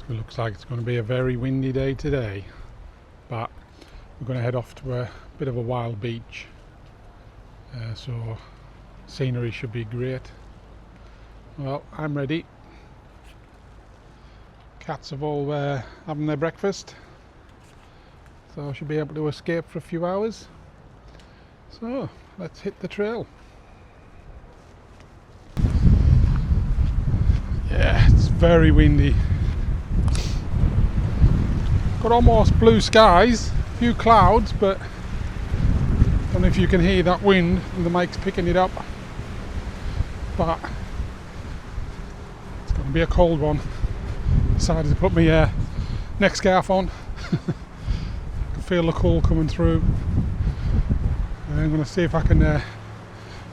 It looks like it's going to be a very windy day today, but we're going to head off to a bit of a wild beach, so scenery should be great. Well, I'm ready. Cats have all having their breakfast, so I should be able to escape for a few hours. So let's hit the trail. Yeah, it's very windy. Got almost blue skies, a few clouds, but I don't know if you can hear that wind and the mic's picking it up. But it's going to be a cold one. Decided to put my neck scarf on. I can feel the cold coming through. And I'm going to see if I can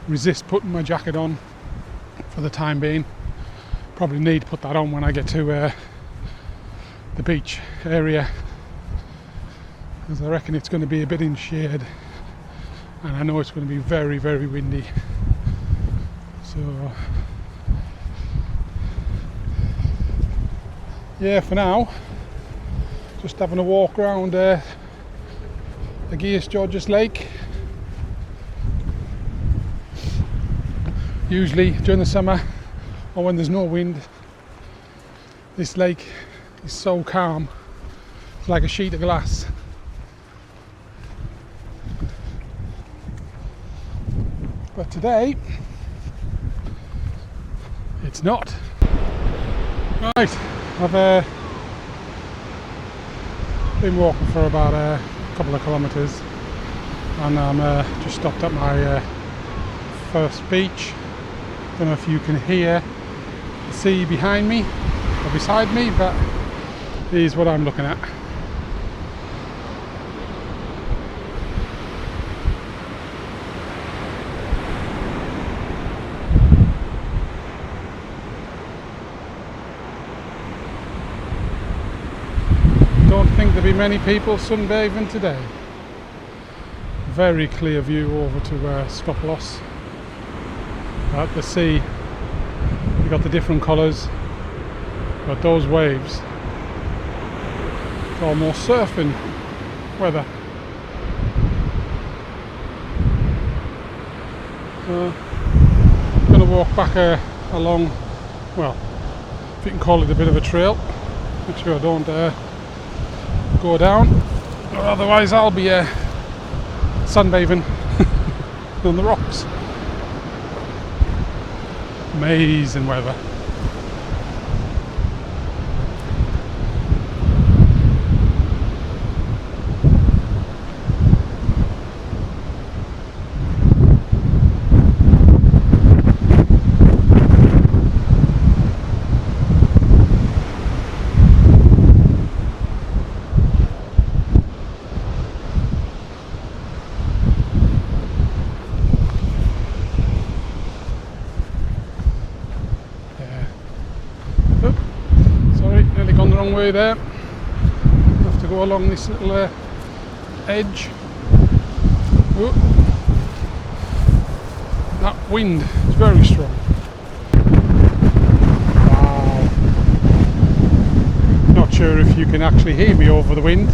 resist putting my jacket on for the time being. Probably need to put that on when I get to the beach area, as I reckon it's going to be a bit in shade, and I know it's going to be very, very windy. So yeah, for now, just having a walk around the Gialos Lake. Usually during the summer, or when there's no wind, this lake is so calm. It's like a sheet of glass. But today, it's not. Right, I've been walking for about a couple of kilometres, and I'm just stopped at my first beach. Don't know if you can hear the sea behind me or beside me, but here's what I'm looking at. Don't think there'll be many people sunbathing today. Very clear view over to Skiathos. At the sea, you've got the different colours, but those waves, it's almost surfing weather. I'm going to walk back along, well, if you can call it a bit of a trail. Make sure I don't go down, or otherwise I'll be sunbathing on the rocks. Amazing weather. Way there. Have to go along this little edge. Oh. That wind is very strong. Wow. Not sure if you can actually hear me over the wind.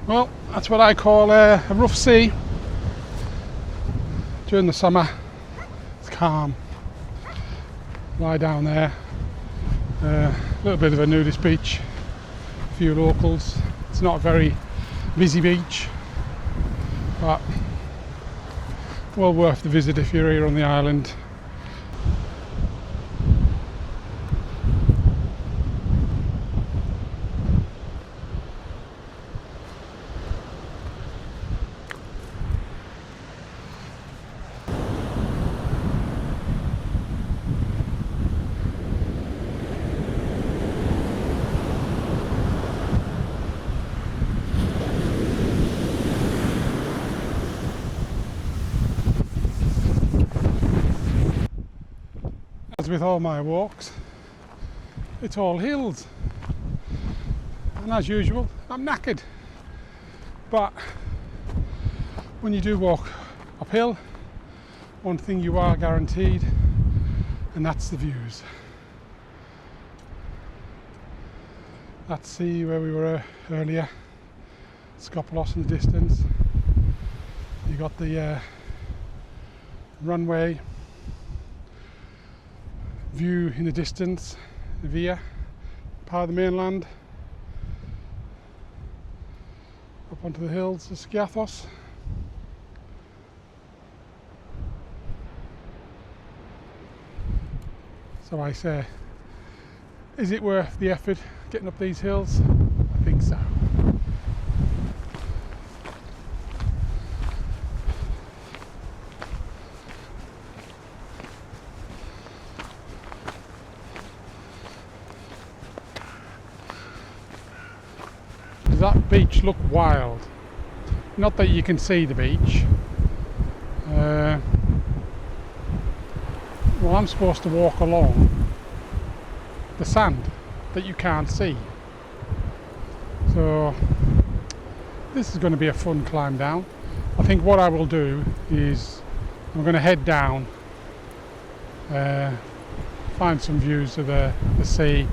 Well, that's what I call a rough sea. During the summer, it's calm. Lie down there. A little bit of a nudist beach. A few locals. It's not a very busy beach, but well worth the visit if you're here on the island. As with all my walks, it's all hills, and as usual I'm knackered, but when you do walk uphill, one thing you are guaranteed, and that's the views. Let's see where we were earlier. Skiathos in the distance. You got the runway view in the distance, via part of the mainland, up onto the hills of Skiathos. So I say, is it worth the effort getting up these hills? I think so. Does that beach look wild? Not that you can see the beach. Well, I'm supposed to walk along the sand that you can't see. So this is going to be a fun climb down. I think what I will do is I'm going to head down, find some views of the sea,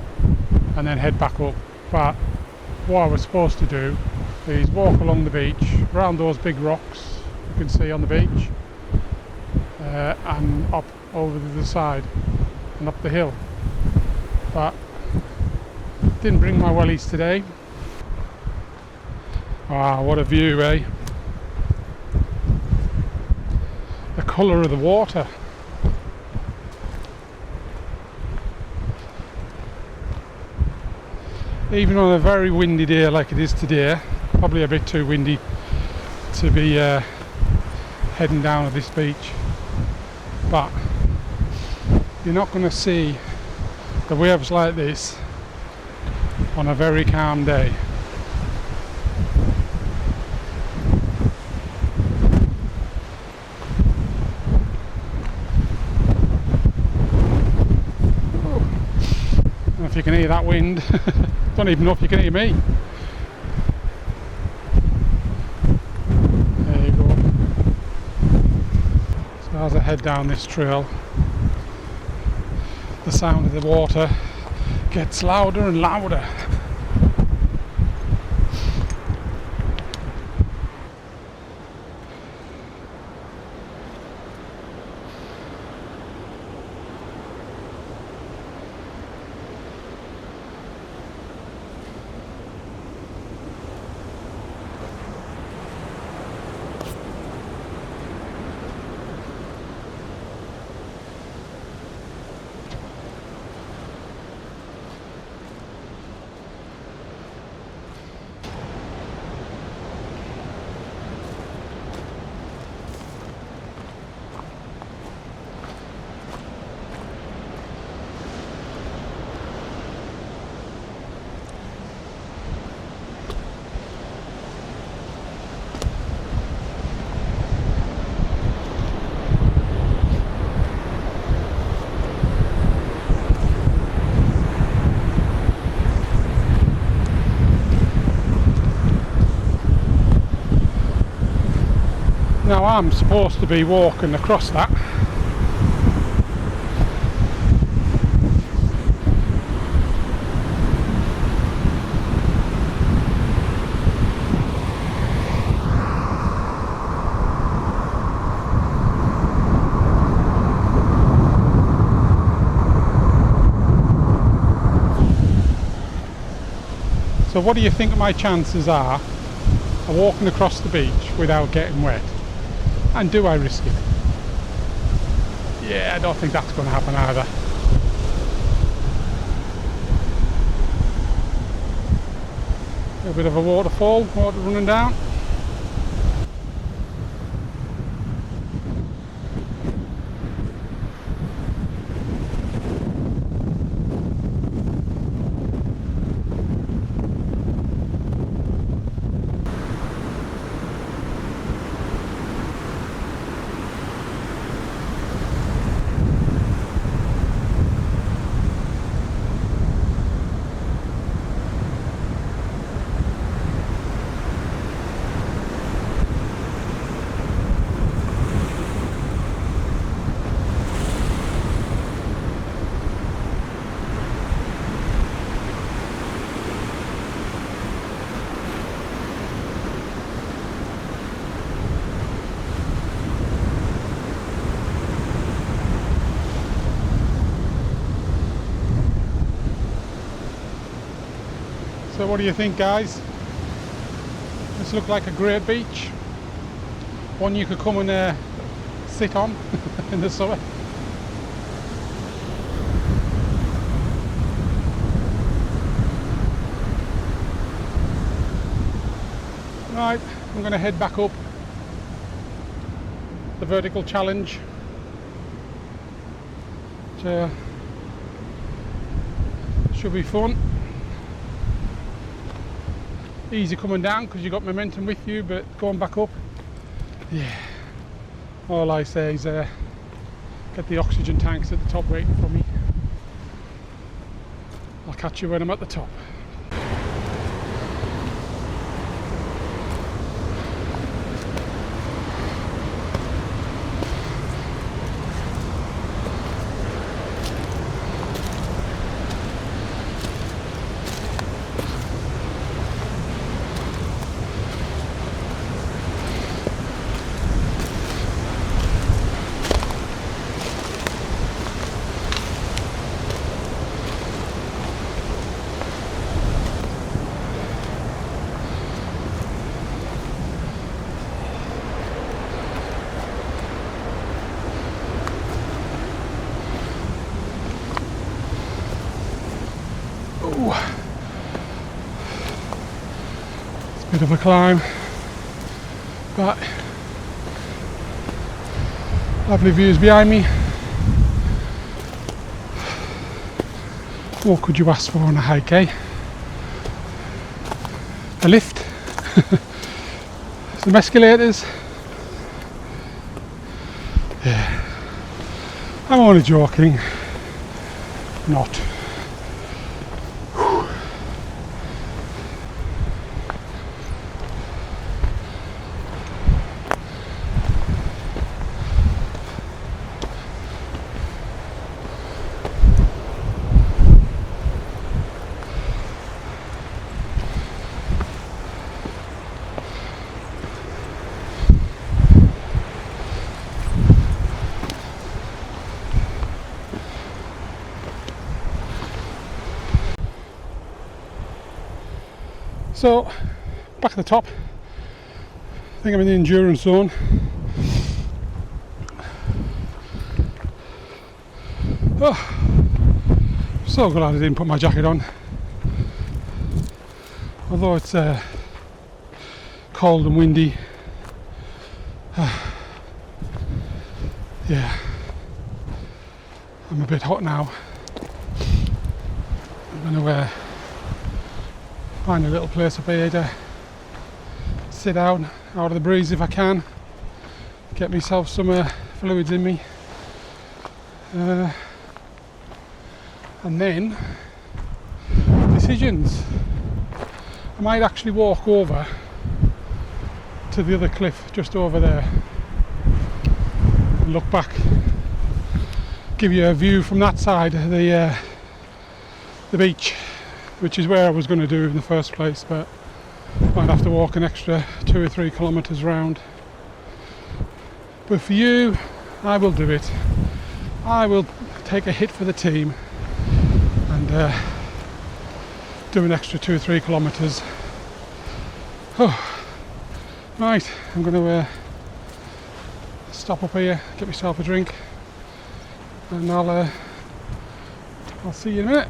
and then head back up. But what I was supposed to do is walk along the beach, around those big rocks you can see on the beach, and up over to the side and up the hill. But didn't bring my wellies today. Ah, what a view, eh? The colour of the water. Even on a very windy day like it is today, probably a bit too windy to be heading down to this beach, but you're not going to see the waves like this on a very calm day. I don't know if you can hear that wind. Don't even know if you can hear me. There you go. So as I head down this trail, the sound of the water gets louder and louder. Now I'm supposed to be walking across that. So what do you think my chances are of walking across the beach without getting wet? And do I risk it? Yeah, I don't think that's going to happen either. A bit of a waterfall, water running down. So what do you think, guys? This looks like a great beach. One you could come and sit on in the summer. Right, I'm going to head back up the vertical challenge. Which, should be fun. Easy coming down because you got momentum with you, but going back up, yeah, all I say is get the oxygen tanks at the top waiting for me. I'll catch you when I'm at the top. It's a bit of a climb, but lovely views behind me. What could you ask for on a hike, eh? A lift, some escalators. Yeah, I'm only joking, not. So, back at the top, I think I'm in the endurance zone. Oh, so glad I didn't put my jacket on. Although it's cold and windy. Yeah, I'm a bit hot now. I'm going to find a little place up here to sit down out of the breeze if I can, get myself some fluids in me, and then decisions. I might actually walk over to the other cliff just over there and look back, give you a view from that side of the beach, which is where I was going to do in the first place, but might have to walk an extra 2 or 3 kilometres round. But for you, I will do it. I will take a hit for the team and do an extra 2 or 3 kilometres. Oh, right, I'm going to stop up here, get myself a drink, and I'll see you in a minute.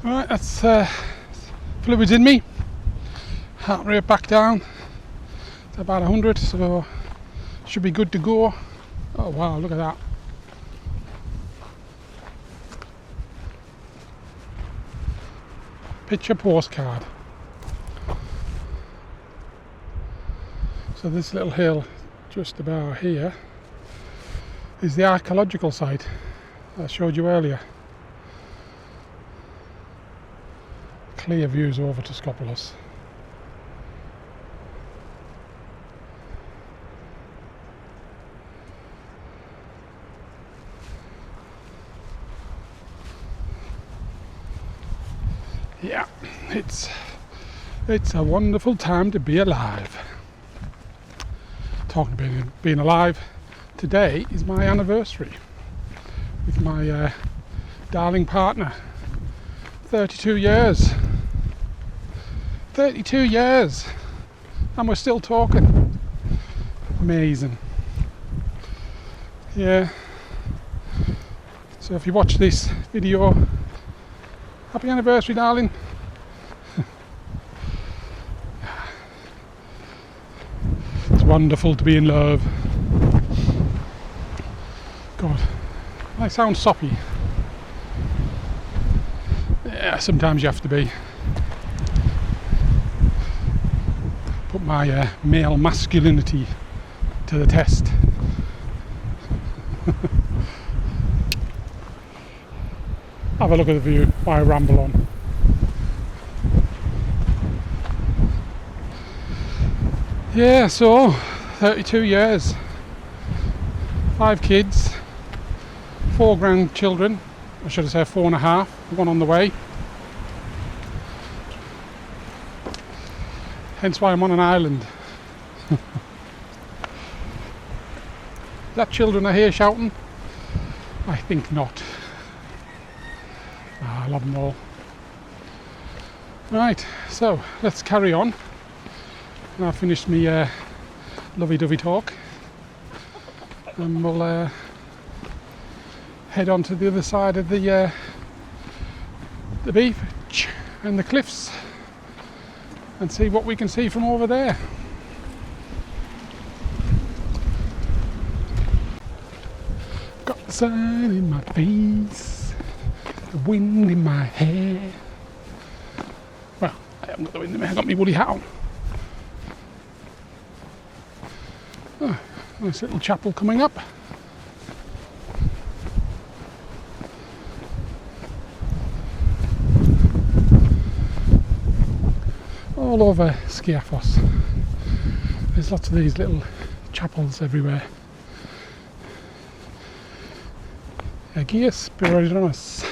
Right, that's fluids in me. Heart rate back down to about 100, so should be good to go. Oh wow, look at that. Picture postcard. So this little hill just about here is the archaeological site I showed you earlier. Clear views over to Skiathos. Yeah, it's a wonderful time to be alive. Talking about being alive, today is my anniversary with my darling partner. 32 years. 32 years and we're still talking. Amazing. Yeah. So if you watch this video, happy anniversary, darling. It's wonderful to be in love. God, I sound soppy. Yeah, sometimes you have to be. Put my male masculinity to the test. Have a look at the view while I ramble on. Yeah, so 32 years, 5 kids, 4 grandchildren, I should have said 4.5, one on the way. Hence why I'm on an island. Is that children I hear shouting? I think not. I love them all. Right, so let's carry on. I've finished my lovey-dovey talk, and we'll head on to the other side of the beach and the cliffs and see what we can see from over there. Got the sun in my face, the wind in my hair. Well, I haven't got the wind in my hair, I got my woolly hat on. Oh, nice little chapel coming up. All over Skiathos. There's lots of these little chapels everywhere. Gialos.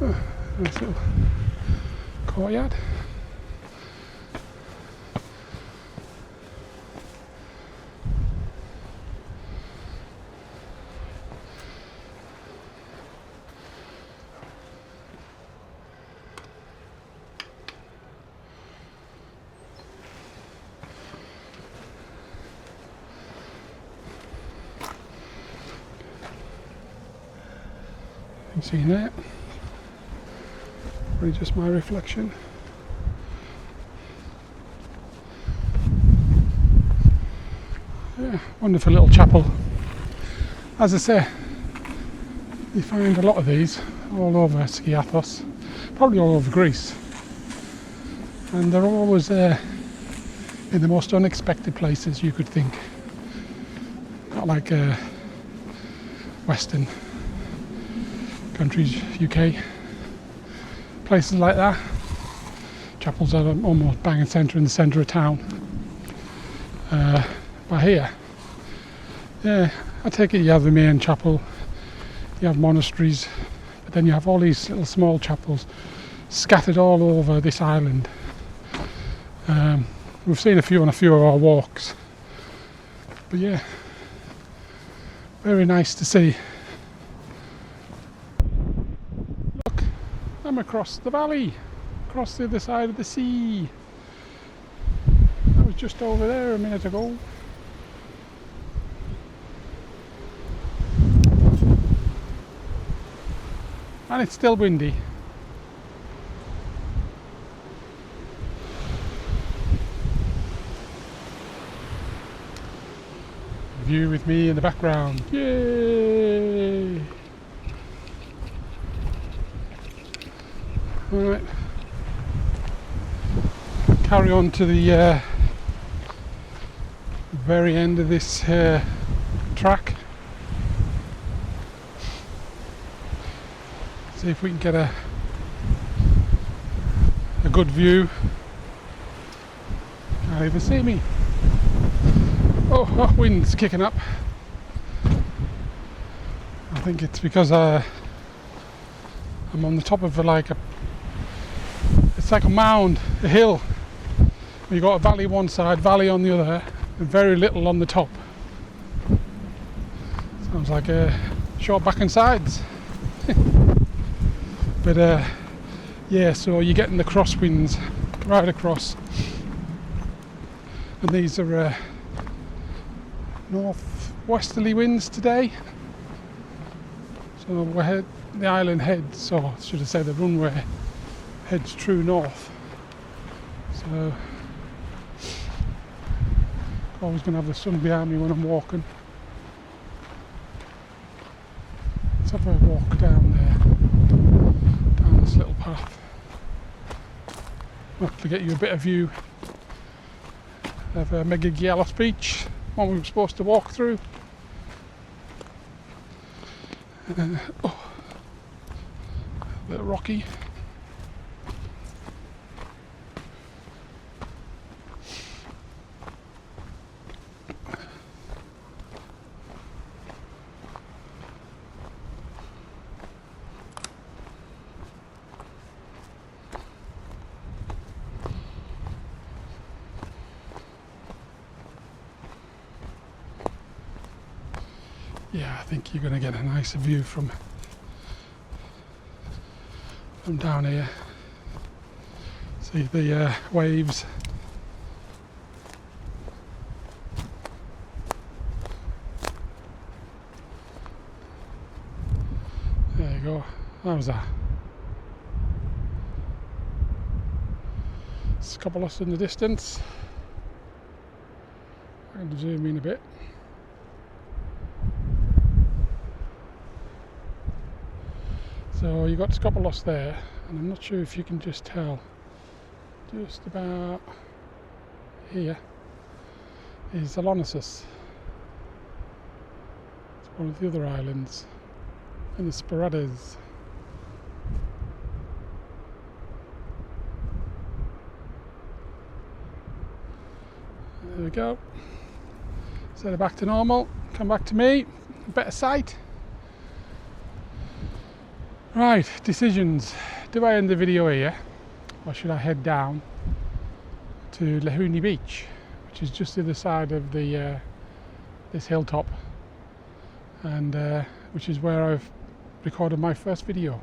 Oh, nice little courtyard. You can see that. Probably just my reflection. Yeah, wonderful little chapel. As I say, you find a lot of these all over Skiathos, probably all over Greece, and they're always in the most unexpected places you could think. Not like Western countries, UK, places like that. Chapels are almost bang and centre in the centre of town. But here, yeah, I take it you have the main chapel, you have monasteries, but then you have all these little small chapels scattered all over this island. We've seen a few on a few of our walks, but yeah, very nice to see. Look, I'm across the valley, across the other side of the sea. I was just over there a minute ago. And it's still windy. View with me in the background. Yay! Alright. Carry on to the very end of this track. See if we can get a good view. Can't even see me. Oh, wind's kicking up. I think it's because I'm on the top of it's like a mound, a hill. You've got a valley one side, valley on the other, and very little on the top. Sounds like a short back and sides. But yeah, so you're getting the crosswinds right across, and these are northwesterly winds today. So the island heads, so I should have said the runway heads true north. So always going to have the sun behind me when I'm walking. Let's have a walk down there, down this little path. Hopefully get you a bit of view of Mega Gialos beach, one we were supposed to walk through. Oh, a bit rocky. Yeah, I think you're going to get a nicer view from down here. See the waves. There you go. How's that? Skiathos in the distance. I'm going to zoom in a bit. So you've got Skiathos there, and I'm not sure if you can just tell, just about here is Gialos. It's one of the other islands, and the Sporades. There we go. Set it back to normal, come back to me, better sight. Right, decisions. Do I end the video here, or should I head down to Lahuni Beach, which is just the other side of the this hilltop, and which is where I've recorded my first video.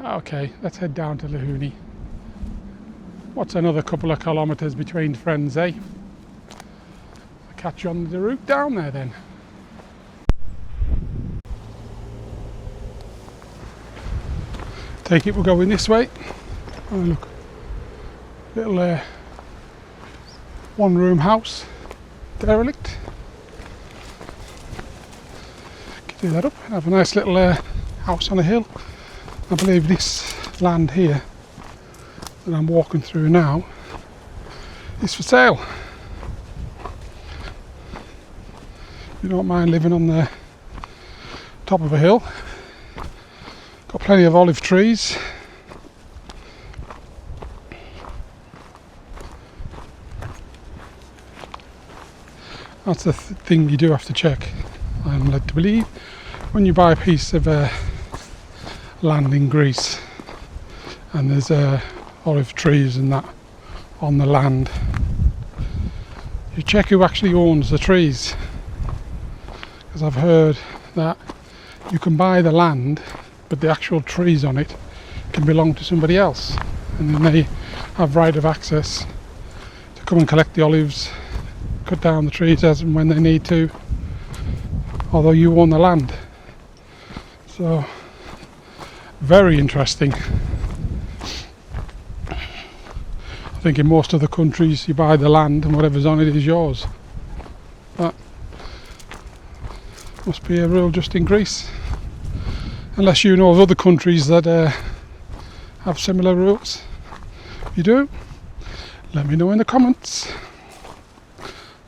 Okay, let's head down to Lahuni. What's another couple of kilometres between friends, eh? I'll catch you on the route down there then. Take it, we're going this way. Oh look, little one room house, derelict. Can do that up, have a nice little house on a hill. I believe this land here that I'm walking through now is for sale. You don't mind living on the top of a hill. Got plenty of olive trees. That's the thing you do have to check, I'm led to believe, when you buy a piece of land in Greece and there's olive trees and that on the land. You check who actually owns the trees, because I've heard that you can buy the land but the actual trees on it can belong to somebody else, and then they have right of access to come and collect the olives, cut down the trees as and when they need to, although you own the land. So very interesting. I think in most other countries you buy the land and whatever's on it is yours. That must be a rule just in Greece. Unless you know of other countries that have similar rules. If you do, let me know in the comments.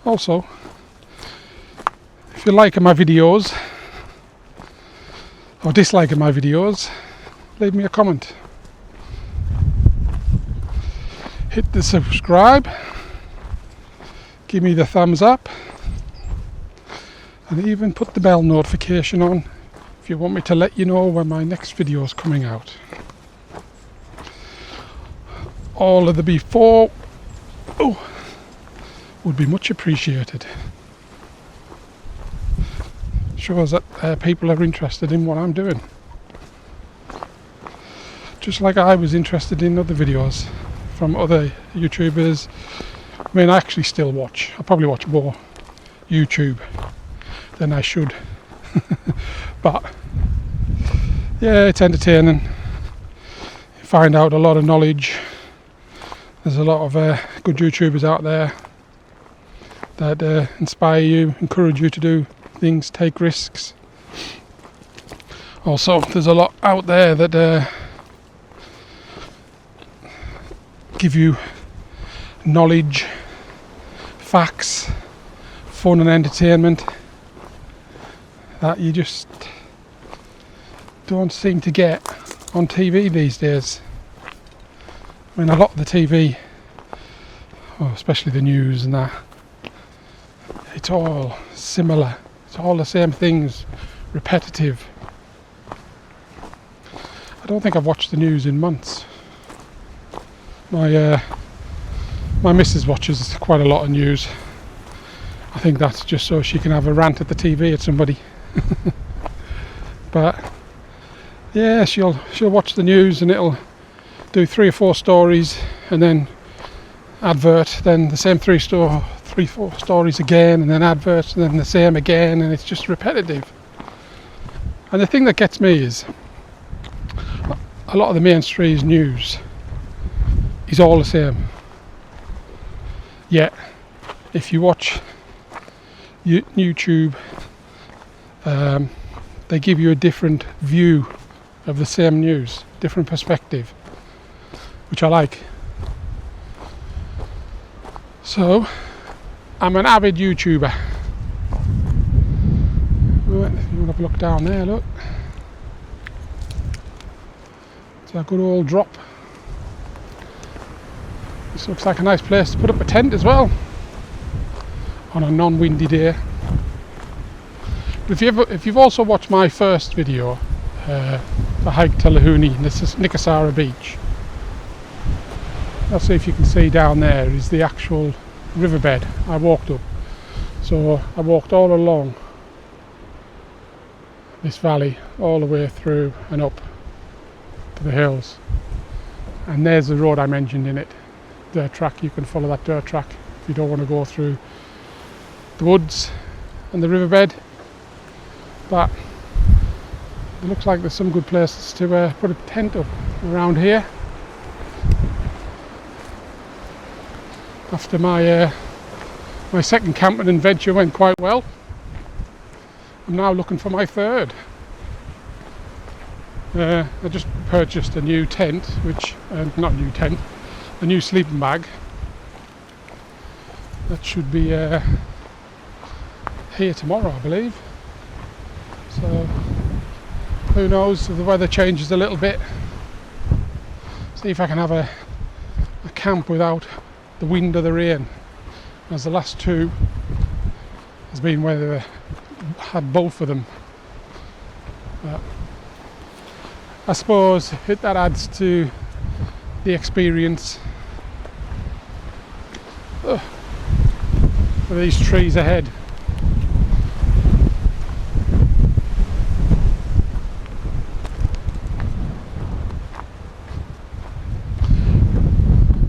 Also, if you're liking my videos or disliking my videos, leave me a comment. Hit the subscribe, give me the thumbs up, and even put the bell notification on if you want me to let you know when my next video is coming out. All of the before would be much appreciated. shows that people are interested in what I'm doing. Just like I was interested in other videos from other YouTubers. I mean, I actually still watch. I probably watch more YouTube than I should. But yeah, it's entertaining. You find out a lot of knowledge. There's a lot of good YouTubers out there that inspire you, encourage you to do things, take risks. Also, there's a lot out there that give you knowledge, facts, fun and entertainment that you just don't seem to get on TV these days. I mean, a lot of the TV, especially the news and that, it's all similar. It's all the same things, repetitive. I don't think I've watched the news in months. My missus watches quite a lot of news. I think that's just so she can have a rant at the TV at somebody. But yeah, she'll watch the news and it'll do 3 or 4 stories and then advert, then the same 3 or 4 stories again, and then adverts, and then the same again, and it's just repetitive. And the thing that gets me is a lot of the mainstream news is all the same. Yet, if you watch YouTube, they give you a different view of the same news, different perspective, which I like. So, I'm an avid YouTuber. Right, if you want to have a look down there, look. It's a good old drop. This looks like a nice place to put up a tent as well on a non-windy day. But if you've also watched my first video, the hike to Lahuni, and this is Nikasara Beach. Let's see if you can see down there is the actual riverbed I walked up. So I walked all along this valley, all the way through and up to the hills. And there's the road I mentioned in it. Dirt track, you can follow that dirt track if you don't want to go through the woods and the riverbed. But it looks like there's some good places to put a tent up around here. After my second camping adventure went quite well, I'm now looking for my third. I just purchased a new tent, not a new tent, a new sleeping bag. That should be here tomorrow, I believe. So who knows if the weather changes a little bit. See if I can have a camp without the wind or the rain, as the last 2 has been where they had both of them. But I suppose that adds to the experience. With these trees ahead.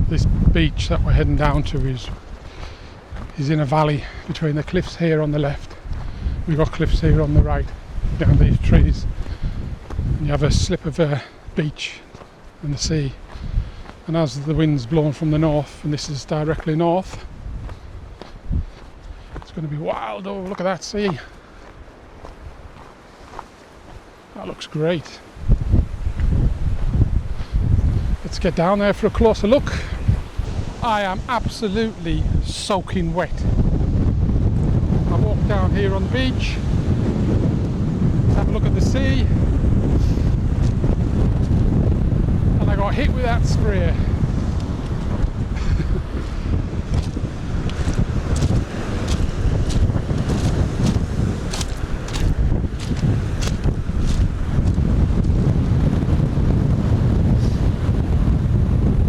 This beach that we're heading down to is in a valley between the cliffs here on the left. We've got cliffs here on the right, down these trees. And you have a slip of beach and the sea. And as the wind's blowing from the north, and this is directly north, it's going to be wild. Oh, look at that sea. That looks great. Let's get down there for a closer look. I am absolutely soaking wet. I walked down here on the beach, let's have a look at the sea, and I got hit with that spray.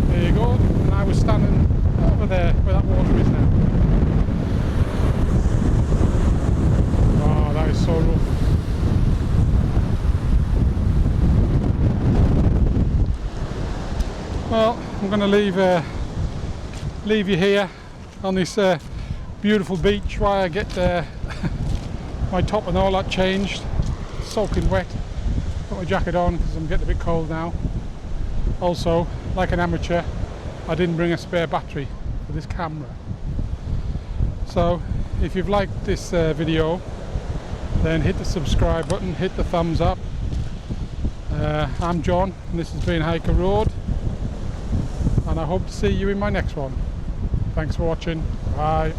There you go, and I was standing over there where that water is now. Oh, that is so rough. going to leave you here on this beautiful beach while I get my top and all that changed. Soaking wet. Put my jacket on because I'm getting a bit cold now. Also, like an amateur, I didn't bring a spare battery for this camera. So if you've liked this video, then hit the subscribe button, hit the thumbs up. I'm John and this has been Hiker Road, and I hope to see you in my next one. Thanks for watching. Bye.